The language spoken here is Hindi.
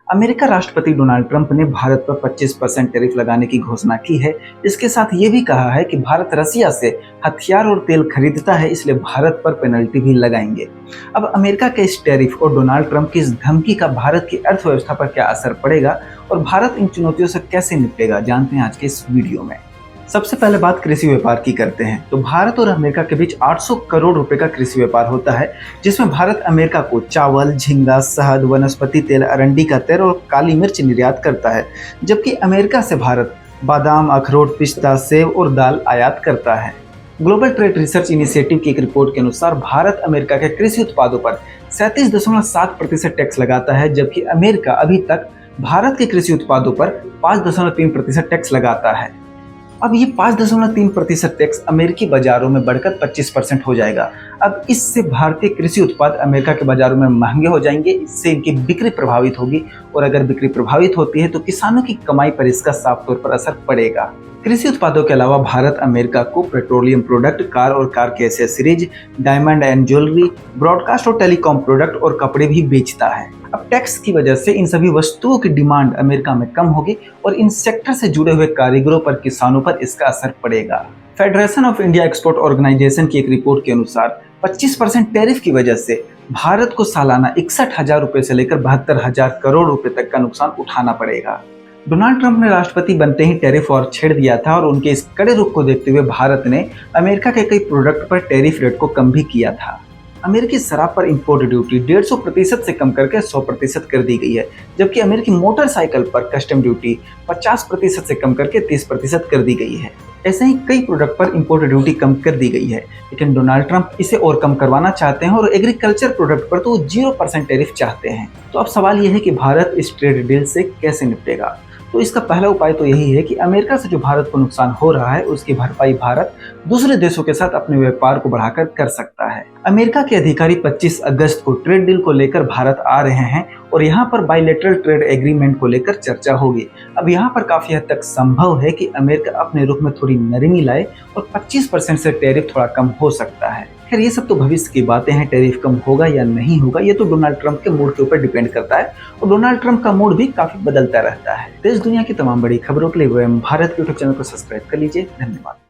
अमेरिका राष्ट्रपति डोनाल्ड ट्रंप ने भारत पर 25% टैरिफ लगाने की घोषणा की है। इसके साथ ये भी कहा है कि भारत रसिया से हथियार और तेल खरीदता है, इसलिए भारत पर पेनल्टी भी लगाएंगे। अब अमेरिका के इस टैरिफ और डोनाल्ड ट्रंप की इस धमकी का भारत की अर्थव्यवस्था पर क्या असर पड़ेगा और भारत इन चुनौतियों से कैसे निपटेगा, जानते हैं आज के इस वीडियो में। सबसे पहले बात कृषि व्यापार की करते हैं। तो भारत और अमेरिका के बीच 800 करोड़ रुपए का कृषि व्यापार होता है, जिसमें भारत अमेरिका को चावल, झींगा, शहद, वनस्पति तेल, अरंडी का तेल और काली मिर्च निर्यात करता है, जबकि अमेरिका से भारत बादाम, अखरोट, पिस्ता, सेब और दाल आयात करता है। ग्लोबल ट्रेड रिसर्च इनिशिएटिव की एक रिपोर्ट के अनुसार भारत अमेरिका के कृषि उत्पादों पर 37.7% टैक्स लगाता है, जबकि अमेरिका अभी तक भारत के कृषि उत्पादों पर 5.3% टैक्स लगाता है। अब ये 5.3% टैक्स अमेरिकी बाजारों में बढ़कर 25% हो जाएगा। अब इससे भारतीय कृषि उत्पाद अमेरिका के बाजारों में महंगे हो जाएंगे, इससे इनकी बिक्री प्रभावित होगी और अगर बिक्री प्रभावित होती है तो किसानों की कमाई पर इसका साफ तौर पर असर पड़ेगा। कृषि उत्पादों के अलावा भारत अमेरिका को पेट्रोलियम प्रोडक्ट, कार और कार के accessories, diamond and jewellery, broadcast और टेलीकॉम प्रोडक्ट और कपड़े भी बेचता है। अब टैक्स की वजह से इन सभी वस्तुओं की डिमांड अमेरिका में कम होगी और इन सेक्टर से जुड़े हुए कारीगरों पर, किसानों पर इसका असर पड़ेगा। Federation of India Export Organisation की एक रिपोर्ट के अनुसार 25% टैरिफ की वजह से भारत को सालाना 61,000 रुपए से लेकर 72,000 करोड़ रुपए तक का नुकसान उठाना पड़ेगा। डोनाल्ड ट्रंप ने राष्ट्रपति बनते ही टैरिफ वॉर छेड़ दिया था और उनके इस कड़े रुख को देखते हुए भारत ने अमेरिका के कई प्रोडक्ट पर टैरिफ रेट को कम भी किया था। अमेरिकी शराब पर इंपोर्ट ड्यूटी 150% से कम करके 100% कर दी गई है, जबकि अमेरिकी मोटरसाइकिल पर कस्टम ड्यूटी 50% से कम करके 30% कर दी गई है। ऐसे ही कई प्रोडक्ट पर इंपोर्ट ड्यूटी कम कर दी गई है, लेकिन डोनाल्ड ट्रंप इसे और कम करवाना चाहते हैं और एग्रीकल्चर प्रोडक्ट पर तो वो 0% टैरिफ चाहते हैं। तो अब सवाल यह है कि भारत इस ट्रेड डील से कैसे निपटेगा। तो इसका पहला उपाय तो यही है कि अमेरिका से जो भारत को नुकसान हो रहा है उसकी भरपाई भारत दूसरे देशों के साथ अपने व्यापार को बढ़ाकर कर सकता है। अमेरिका के अधिकारी 25 अगस्त को ट्रेड डील को लेकर भारत आ रहे हैं और यहाँ पर बायलैटरल ट्रेड एग्रीमेंट को लेकर चर्चा होगी। अब यहाँ पर काफी हद तक संभव है कि अमेरिका अपने रुख में थोड़ी नरमी लाए और 25% से टैरिफ थोड़ा कम हो सकता है। खैर ये सब तो भविष्य की बातें हैं, टैरिफ कम होगा या नहीं होगा ये तो डोनाल्ड ट्रंप के मूड के ऊपर डिपेंड करता है और डोनाल्ड ट्रंप का मूड भी काफी बदलता रहता है। देश दुनिया की तमाम बड़ी खबरों के लिए वो भारत के यूट्यूब चैनल को सब्सक्राइब कर लीजिए। धन्यवाद।